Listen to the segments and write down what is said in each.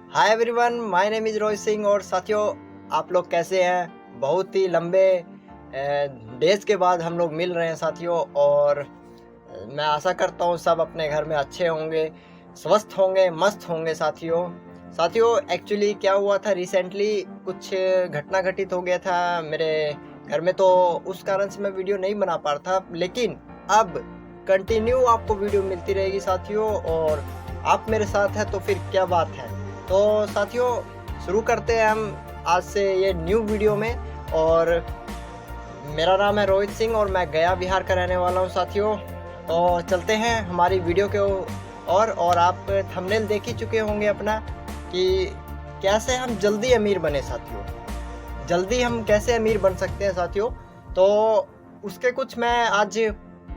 Hi everyone, my name is Rohit Singh. और साथियों, आप लोग कैसे हैं? बहुत ही लंबे डेज के बाद हम लोग मिल रहे हैं साथियों। और मैं आशा करता हूँ सब अपने घर में अच्छे होंगे, स्वस्थ होंगे, मस्त होंगे साथियों। एक्चुअली क्या हुआ था, रिसेंटली कुछ घटना घटित हो गया था मेरे घर में, तो उस कारण से मैं वीडियो नहीं बना पा रहा था। लेकिन अब कंटिन्यू आपको वीडियो मिलती रहेगी साथियों, और आप मेरे साथ हैं तो फिर क्या बात है। तो साथियों, शुरू करते हैं हम आज से ये न्यू वीडियो में। और मेरा नाम है रोहित सिंह और मैं गया बिहार का रहने वाला हूँ साथियों। तो चलते हैं हमारी वीडियो के और आप थंबनेल देख ही चुके होंगे अपना कि कैसे हम जल्दी अमीर बने साथियों। जल्दी हम कैसे अमीर बन सकते हैं साथियों। तो उसके कुछ मैं आज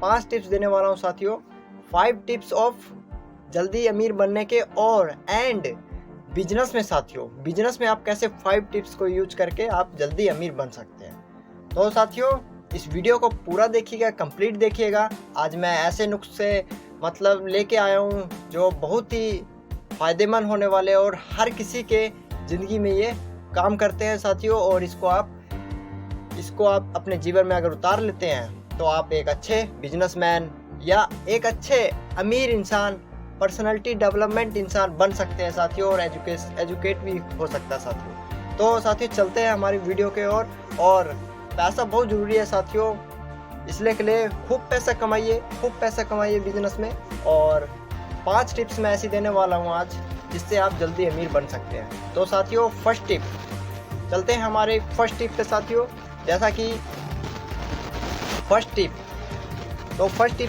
5 टिप्स देने वाला हूँ साथियों। 5 टिप्स ऑफ जल्दी अमीर बनने के। और एंड बिजनेस में साथियों, बिजनेस में आप कैसे 5 टिप्स को यूज करके आप जल्दी अमीर बन सकते हैं। तो साथियों, इस वीडियो को पूरा देखिएगा, कंप्लीट देखिएगा। आज मैं ऐसे नुस्खे मतलब लेके आया हूँ जो बहुत ही फ़ायदेमंद होने वाले और हर किसी के ज़िंदगी में ये काम करते हैं साथियों। और इसको आप अपने जीवन में अगर उतार लेते हैं तो आप एक अच्छे बिजनेसमैन या एक अच्छे अमीर इंसान, पर्सनालिटी डेवलपमेंट इंसान बन सकते हैं साथियों। और एजुकेट भी हो सकता है साथियों। तो साथियों, चलते हैं हमारी वीडियो के ओर। और पैसा बहुत ज़रूरी है साथियों, इसलिए के लिए खूब पैसा कमाइए बिजनेस में। और 5 टिप्स मैं ऐसी देने वाला हूँ आज जिससे आप जल्दी अमीर बन सकते हैं। तो साथियों, फर्स्ट टिप, चलते हैं हमारे फर्स्ट टिप पे साथियों। जैसा कि फर्स्ट टिप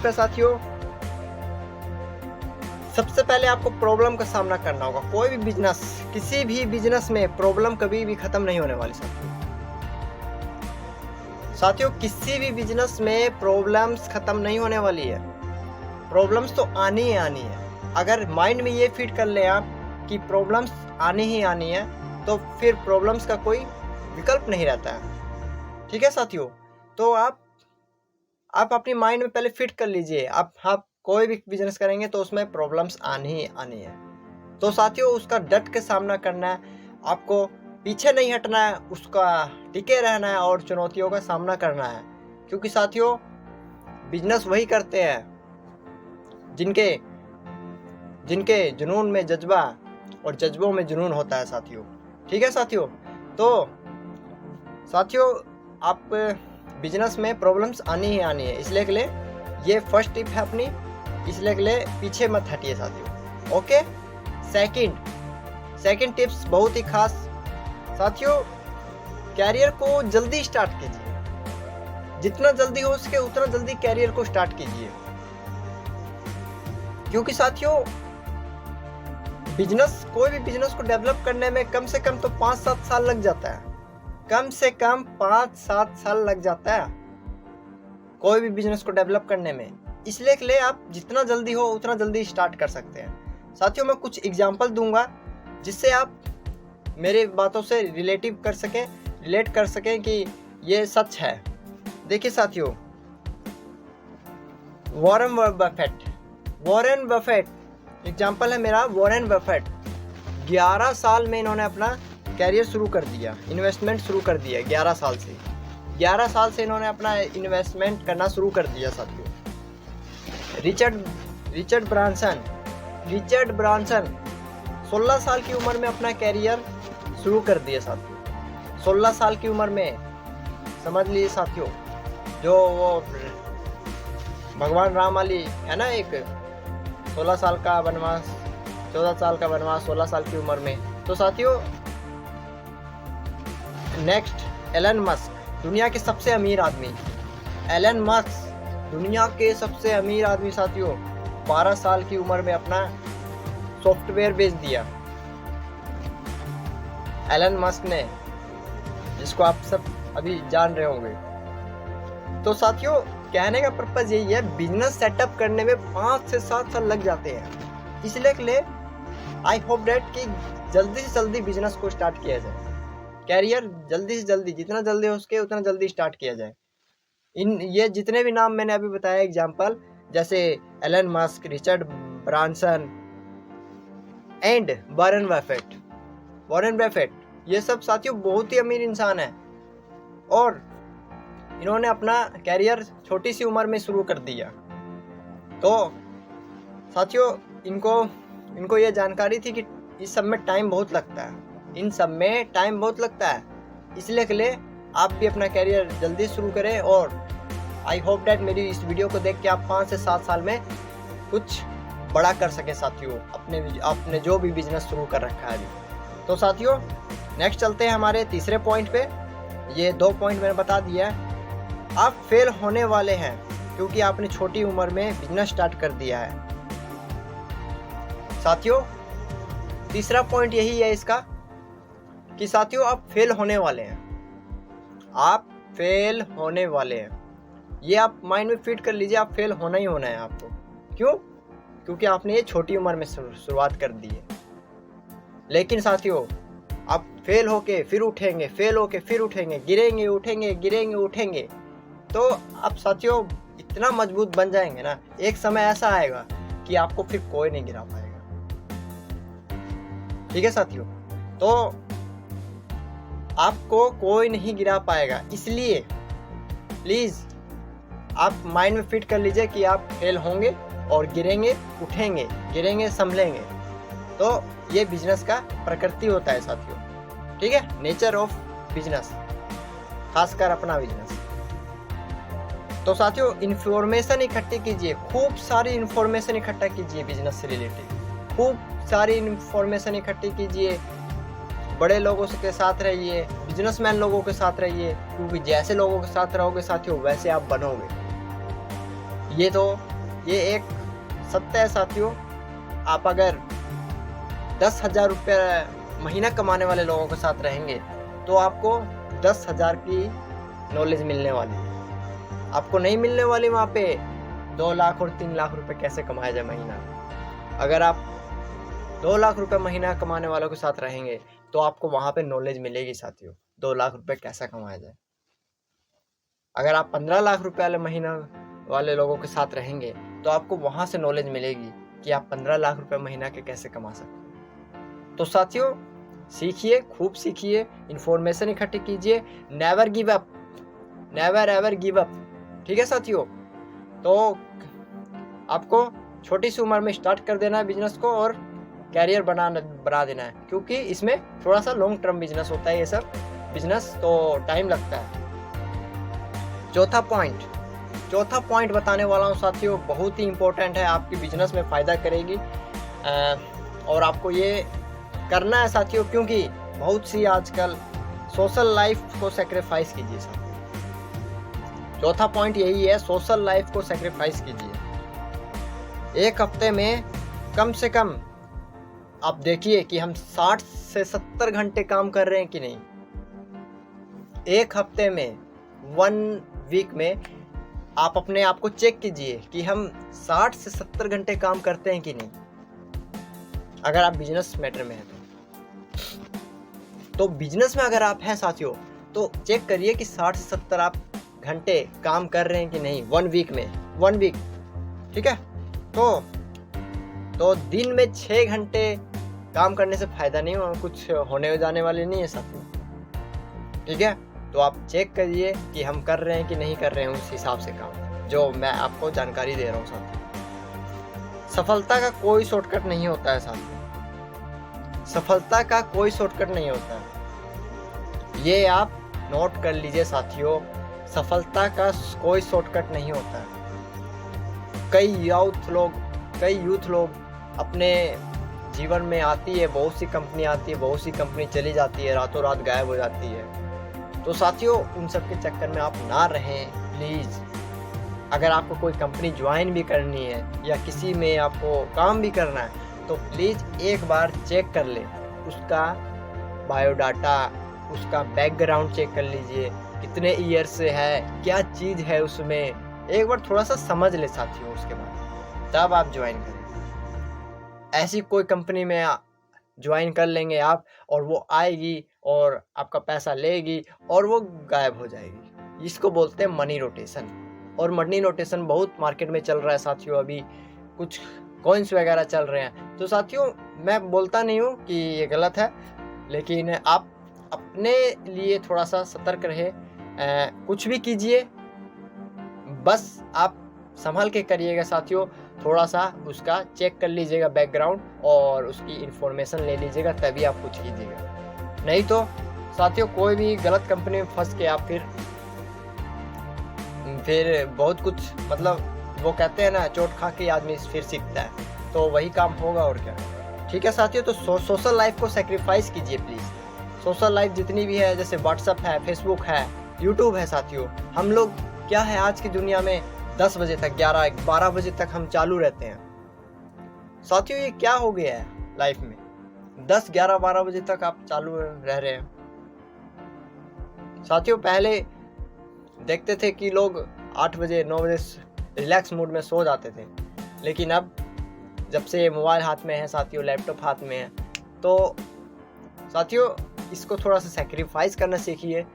है साथियों, सबसे पहले आपको प्रॉब्लम का सामना करना होगा। कोई भी बिजनेस, किसी भी बिजनेस में प्रॉब्लम कभी भी खत्म नहीं होने वाली साथियों। किसी भी बिजनेस में प्रॉब्लम्स खत्म नहीं होने वाली है। प्रॉब्लम्स तो आनी ही आनी है। अगर माइंड में ये फिट कर ले आप कि प्रॉब्लम्स आनी ही आनी है, तो फिर प्रॉब्लम्स का कोई विकल्प नहीं रहता है। ठीक है साथियों। तो आप अपनी माइंड में पहले फिट कर लीजिए, आप कोई भी बिजनेस करेंगे तो उसमें प्रॉब्लम्स आनी ही आनी है। तो साथियों, उसका डट के सामना करना है, आपको पीछे नहीं हटना है, उसका टिके रहना है और चुनौतियों का सामना करना है। क्योंकि साथियों, बिजनेस वही करते हैं जिनके जुनून में जज्बा और जज्बों में जुनून होता है साथियों। ठीक है साथियों। तो साथियों, आप बिजनेस में प्रॉब्लम्स आनी ही आनी है, इसलिए के लिए ये फर्स्ट टिप है अपनी, इसलिए के लिए पीछे मत हटिए साथियों। ओके। सेकंड टिप्स बहुत ही खास साथियों, कैरियर को जल्दी स्टार्ट कीजिए। जितना जल्दी हो सके उतना जल्दी कैरियर को स्टार्ट कीजिए। क्योंकि साथियों, कोई भी बिजनेस को डेवलप करने में कम से कम तो 5-7 साल लग जाता है। कम से कम 5-7 साल लग जाता है कोई भी बिजनेस को डेवलप करने में। इसलिए के लिए आप जितना जल्दी हो उतना जल्दी स्टार्ट कर सकते हैं साथियों। मैं कुछ एग्जांपल दूंगा जिससे आप मेरे बातों से रिलेट कर सकें कि ये सच है। देखिए साथियों, वॉरेन बफेट एग्जाम्पल है मेरा। वॉरेन बफेट 11 साल में इन्होंने अपना कैरियर शुरू कर दिया, इन्वेस्टमेंट शुरू कर दिया। 11 साल से इन्होंने अपना इन्वेस्टमेंट करना शुरू कर दिया साथियों। रिचर्ड ब्रांसन 16 साल की उम्र में अपना कैरियर शुरू कर दिया साथियों। 16 साल की उम्र में, समझ लीजिए साथियों, जो वो भगवान राम वाली है ना, एक 16 साल का वनवास, 14 साल का वनवास 16 साल की उम्र में। तो साथियों, नेक्स्ट एलन मस्क, दुनिया के सबसे अमीर आदमी। एलन मस्क दुनिया के सबसे अमीर आदमी साथियों, 12 साल की उम्र में अपना सॉफ्टवेयर बेच दिया एलन मस्क ने, जिसको आप सब अभी जान रहे होंगे। तो साथियों, कहने का पर्पज यही है, बिजनेस सेटअप करने में 5 से 7 साल लग जाते हैं। इसलिए के लिए आई होप डेट कि जल्दी से जल्दी बिजनेस को स्टार्ट किया जाए। कैरियर जल्दी से जल्दी, जितना जल्दी हो सके उतना जल्दी स्टार्ट किया जाए। ये जितने भी नाम मैंने अभी बताया एग्जाम्पल, जैसे Elon Musk, Richard Branson and Warren Buffett, Warren Buffett, ये सब साथियों बहुत ही अमीर इंसान है और इन्होंने अपना कैरियर छोटी सी उम्र में शुरू कर दिया। तो साथियों इनको ये जानकारी थी कि इस सब में टाइम बहुत लगता है, इन सब में टाइम बहुत लगता है, इसलिए के लिए आप भी अपना कैरियर जल्दी शुरू करें। और आई होप डैट मेरी इस वीडियो को देख के आप 5 से 7 साल में कुछ बड़ा कर सकें साथियों, अपने जो भी बिजनेस शुरू कर रखा है अभी। तो साथियों नेक्स्ट चलते हैं हमारे तीसरे पॉइंट पे। ये 2 पॉइंट मैंने बता दिया है। आप फेल होने वाले हैं क्योंकि आपने छोटी उम्र में बिजनेस स्टार्ट कर दिया है। साथियों तीसरा पॉइंट यही है इसका कि साथियों आप फेल होने वाले हैं, आप फेल होने वाले हैं। ये आप माइंड में फिट कर लीजिए, आप फेल होना ही होना है आपको। क्यों? क्योंकि आपने ये छोटी उम्र में शुरुआत कर दी है। लेकिन साथियों आप फेल होके फिर उठेंगे, फेल होके फिर उठेंगे, गिरेंगे उठेंगे, गिरेंगे उठेंगे, तो आप साथियों इतना मजबूत बन जाएंगे ना, एक समय ऐसा आएगा कि आपको फिर कोई नहीं गिरा पाएगा। ठीक है साथियों, तो आपको कोई नहीं गिरा पाएगा, इसलिए प्लीज आप माइंड में फिट कर लीजिए कि आप फेल होंगे और गिरेंगे उठेंगे, गिरेंगे संभलेंगे। तो ये बिजनेस का प्रकृति होता है साथियों। ठीक है, नेचर ऑफ बिजनेस, खासकर अपना बिजनेस। तो साथियों इन्फॉर्मेशन इकट्ठी कीजिए, खूब सारी इन्फॉर्मेशन इकट्ठा कीजिए बिजनेस से रिलेटेड, खूब सारी इन्फॉर्मेशन इकट्ठी कीजिए। बड़े लोगों के साथ रहिए, बिजनेसमैन लोगों के साथ रहिए, क्योंकि जैसे लोगों के साथ रहोगे साथियों वैसे आप बनोगे। ये एक सत्य है साथियों। आप अगर 10,000 रुपये महीना कमाने वाले लोगों के साथ रहेंगे तो आपको 10,000 की नॉलेज मिलने वाली है। आपको नहीं मिलने वाली वहाँ पे 2 लाख और 3 लाख रुपए कैसे कमाया जाए महीना। अगर आप 2 लाख रुपए महीना कमाने वालों के साथ रहेंगे तो आपको वहाँ पे नॉलेज मिलेगी साथियों, 2 लाख रुपए कैसा कमाया जाए। अगर आप 15 लाख रुपए वाले महीना वाले लोगों के साथ रहेंगे तो आपको वहाँ से नॉलेज मिलेगी कि आप 15 लाख रुपए महीना के कैसे कमा सकते हैं। तो साथियों सीखिए, खूब सीखिए, इंफॉर्मेशन इकट्ठी कीजिए, never give up, never ever give up. ठीक है साथियों, तो आपको छोटी सी उम्र में स्टार्ट कर देना है बिजनेस को और कैरियर बना देना है, क्योंकि इसमें थोड़ा सा लॉन्ग टर्म बिजनेस होता है ये सब बिजनेस, तो टाइम लगता है। चौथा पॉइंट बताने वाला हूँ साथियों, बहुत ही इंपॉर्टेंट है, आपकी बिजनेस में फ़ायदा करेगी और आपको ये करना है साथियों, क्योंकि बहुत सी आजकल सोशल लाइफ को सेक्रीफाइस कीजिए साथियों। चौथा पॉइंट यही है, सोशल लाइफ को सेक्रीफाइस कीजिए। एक हफ्ते में कम से कम आप देखिए कि हम 60 से 70 घंटे काम कर रहे हैं कि नहीं। एक हफ्ते में, 1 वीक में आप अपने आप को चेक कीजिए कि हम 60 से 70 घंटे काम करते हैं कि नहीं, अगर आप बिजनेस मैटर में हैं तो बिजनेस में अगर आप हैं साथियों तो चेक करिए कि 60 से 70 आप घंटे काम कर रहे हैं कि नहीं 1 वीक में, 1 वीक। ठीक है, तो दिन में 6 घंटे काम करने से फायदा नहीं हो, कुछ होने जाने वाले नहीं है साथियों। ठीक है, तो आप चेक करिए कि हम कर रहे हैं कि नहीं कर रहे हैं उस हिसाब से काम, जो मैं आपको जानकारी दे रहा हूँ साथियों। सफलता का कोई शॉर्टकट नहीं होता है साथियों, सफलता का कोई शॉर्टकट नहीं होता है, ये आप नोट कर लीजिए साथियों। सफलता का कोई शॉर्टकट नहीं होता है। कई यूथ लोग अपने जीवन में आती है, बहुत सी कंपनी आती है, बहुत सी कंपनी चली जाती है, रातों रात गायब हो जाती है। तो साथियों उन सब के चक्कर में आप ना रहें प्लीज़। अगर आपको कोई कंपनी ज्वाइन भी करनी है या किसी में आपको काम भी करना है तो प्लीज़ एक बार चेक कर ले उसका बायोडाटा, उसका बैकग्राउंड चेक कर लीजिए, कितने ईयर से है, क्या चीज़ है उसमें, एक बार थोड़ा सा समझ ले साथियों, उसके बाद तब आप ज्वाइन करें। ऐसी कोई कंपनी में ज्वाइन कर लेंगे आप और वो आएगी और आपका पैसा लेगी और वो गायब हो जाएगी। इसको बोलते हैं मनी रोटेशन, और मनी रोटेशन बहुत मार्केट में चल रहा है साथियों। अभी कुछ कॉइन्स वगैरह चल रहे हैं। तो साथियों मैं बोलता नहीं हूँ कि ये गलत है, लेकिन आप अपने लिए थोड़ा सा सतर्क रहे। कुछ भी कीजिए, बस आप संभल के करिएगा साथियों। थोड़ा सा उसका चेक कर लीजिएगा बैकग्राउंड, और उसकी इन्फॉर्मेशन ले लीजिएगा, तभी आप कुछ कीजिएगा। नहीं तो साथियों कोई भी गलत कंपनी में फंस के आप फिर बहुत कुछ, मतलब वो कहते हैं ना, चोट खा के आदमी फिर सीखता है, तो वही काम होगा और क्या। ठीक है साथियों, तो सोशल लाइफ को सेक्रीफाइस कीजिए प्लीज़। सोशल लाइफ जितनी भी है, जैसे व्हाट्सअप है, फेसबुक है, यूट्यूब है साथियों, हम लोग क्या है आज की दुनिया में 10 बजे तक, 11-12 बजे तक हम चालू रहते हैं साथियों। ये क्या हो गया है लाइफ में, 10-11-12 बजे तक आप चालू रह रहे हैं साथियों। पहले देखते थे कि लोग 8 बजे 9 बजे रिलैक्स मूड में सो जाते थे, लेकिन अब जब से मोबाइल हाथ में है साथियों, लैपटॉप हाथ में है, तो साथियों इसको थोड़ा सा सेक्रीफाइस करना सीखिए।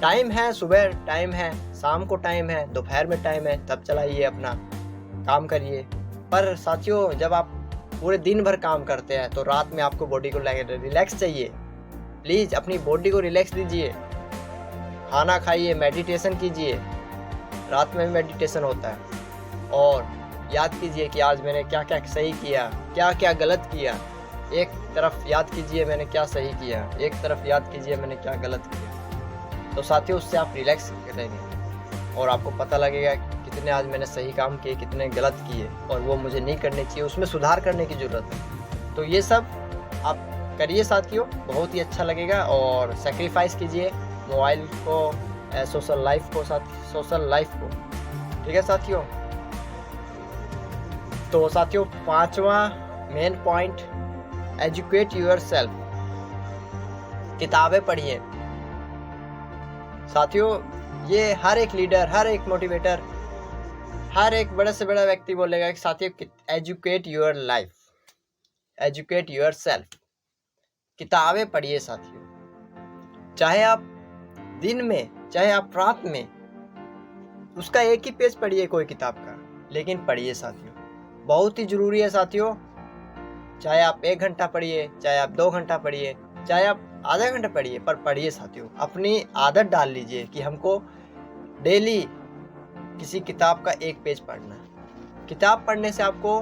टाइम है, सुबह टाइम है, शाम को टाइम है, दोपहर में टाइम है, तब चलाइए, अपना काम करिए। पर साथियों जब आप पूरे दिन भर काम करते हैं तो रात में आपको बॉडी को रिलैक्स चाहिए। प्लीज़ अपनी बॉडी को रिलैक्स दीजिए, खाना खाइए, मेडिटेशन कीजिए। रात में मेडिटेशन होता है। और याद कीजिए कि आज मैंने क्या क्या सही किया, क्या क्या गलत किया। एक तरफ याद कीजिए मैंने क्या सही किया, एक तरफ याद कीजिए मैंने क्या गलत किया। तो साथियों उससे आप रिलैक्स रहेंगे और आपको पता लगेगा कितने आज मैंने सही काम किए, कितने गलत किए, और वो मुझे नहीं करने चाहिए, उसमें सुधार करने की ज़रूरत है। तो ये सब आप करिए साथियों, बहुत ही अच्छा लगेगा। और सेक्रीफाइस कीजिए मोबाइल को, सोशल लाइफ को। ठीक है साथियों। तो साथियों 5वां मेन पॉइंट, एजुकेट योरसेल्फ। किताबें पढ़िए साथियों। ये हर एक लीडर, हर एक मोटिवेटर, हर एक बड़े से बड़ा व्यक्ति बोलेगा कि साथियों educate your life, educate yourself. किताबें पढ़िए साथियों, चाहे आप दिन में, चाहे आप रात में, उसका एक ही पेज पढ़िए कोई किताब का, लेकिन पढ़िए साथियों, बहुत ही ज़रूरी है साथियों। चाहे आप 1 घंटा पढ़िए, चाहे आप 2 घंटा पढ़िए, चाहे आप आधा घंटा पढ़िए, पर पढ़िए साथियों। अपनी आदत डाल लीजिए कि हमको डेली किसी किताब का एक पेज पढ़ना है। किताब पढ़ने से आपको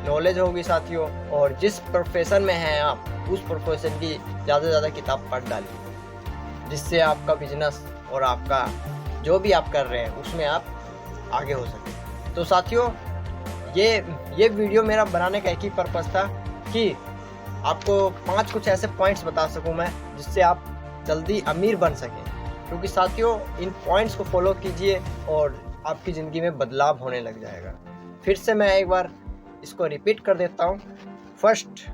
नॉलेज होगी साथियों, और जिस प्रोफेशन में हैं आप, उस प्रोफेशन की ज़्यादा से ज़्यादा किताब पढ़ डालिए, जिससे आपका बिजनेस और आपका जो भी आप कर रहे हैं उसमें आप आगे हो सके। तो साथियों ये वीडियो मेरा बनाने का एक ही पर्पज़ था कि आपको 5 कुछ ऐसे पॉइंट्स बता सकूं मैं, जिससे आप जल्दी अमीर बन सकें। क्योंकि साथियों इन पॉइंट्स को फॉलो कीजिए और आपकी ज़िंदगी में बदलाव होने लग जाएगा। फिर से मैं एक बार इसको रिपीट कर देता हूँ। फर्स्ट,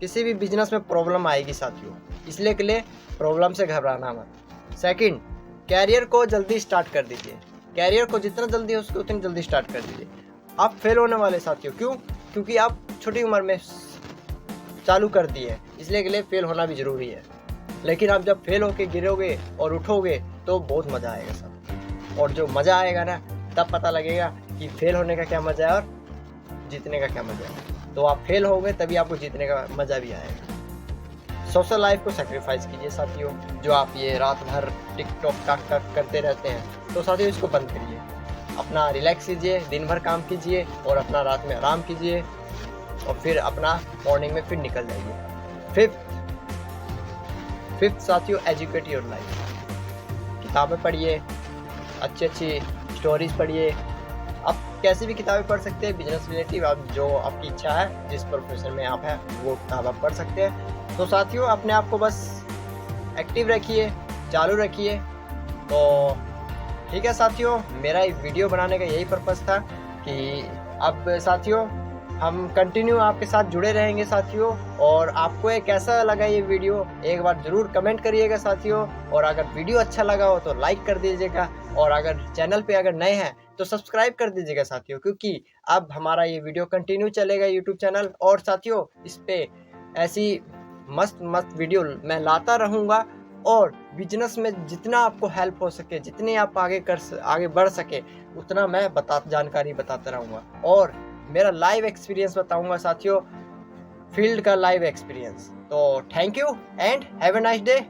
किसी भी बिजनेस में प्रॉब्लम आएगी साथियों, इसलिए के लिए प्रॉब्लम से घबराना मत। सेकंड, कैरियर को जल्दी स्टार्ट कर दीजिए। कैरियर को जितना जल्दी हो सके उतनी जल्दी स्टार्ट कर दीजिए। आप फेल होने वाले साथियों, क्यों? क्योंकि आप छोटी उम्र में चालू कर दिए, इसलिए के लिए फेल होना भी ज़रूरी है। लेकिन आप जब फेल होके गिरोगे और उठोगे तो बहुत मज़ा आएगा साथ। और जो मज़ा आएगा ना, तब पता लगेगा कि फेल होने का क्या मज़ा है और जीतने का क्या मज़ा है। तो आप फेल होगे तभी आपको जीतने का मज़ा भी आएगा। सोशल लाइफ को सेक्रीफाइस कीजिए साथियों। जो आप ये रात भर टिकटॉक टाक टाक करते रहते हैं, तो साथियों इसको बंद करिए। अपना रिलैक्स कीजिए, दिन भर काम कीजिए और अपना रात में आराम कीजिए, और फिर अपना मॉर्निंग में फिर निकल जाइए। फिफ्थ साथियों, एजुकेट योर लाइफ। किताबें पढ़िए, अच्छी स्टोरीज पढ़िए। आप कैसी भी किताबें पढ़ सकते हैं, बिजनेस रिलेटिव, आप जो आपकी इच्छा है, जिस प्रोफेशन में आप हैं वो किताब आप पढ़ सकते हैं। तो साथियों अपने आप को बस एक्टिव रखिए, चालू रखिए। तो ठीक है साथियों, मेरा वीडियो बनाने का यही पर्पज़ था कि अब साथियों हम कंटिन्यू आपके साथ जुड़े रहेंगे साथियों। और आपको एक कैसा लगा ये वीडियो, एक बार ज़रूर कमेंट करिएगा साथियों। और अगर वीडियो अच्छा लगा हो तो लाइक कर दीजिएगा, और अगर चैनल पे अगर नए हैं तो सब्सक्राइब कर दीजिएगा साथियों, क्योंकि अब हमारा ये वीडियो कंटिन्यू चलेगा यूट्यूब चैनल। और साथियों इस पे ऐसी मस्त वीडियो मैं लाता रहूँगा, और बिजनेस में जितना आपको हेल्प हो सके, जितनी आप आगे बढ़ सके, उतना मैं जानकारी बताता रहूँगा और मेरा लाइव एक्सपीरियंस बताऊँगा साथियों। फील्ड का लाइव एक्सपीरियंस। तो thank you and have a nice day.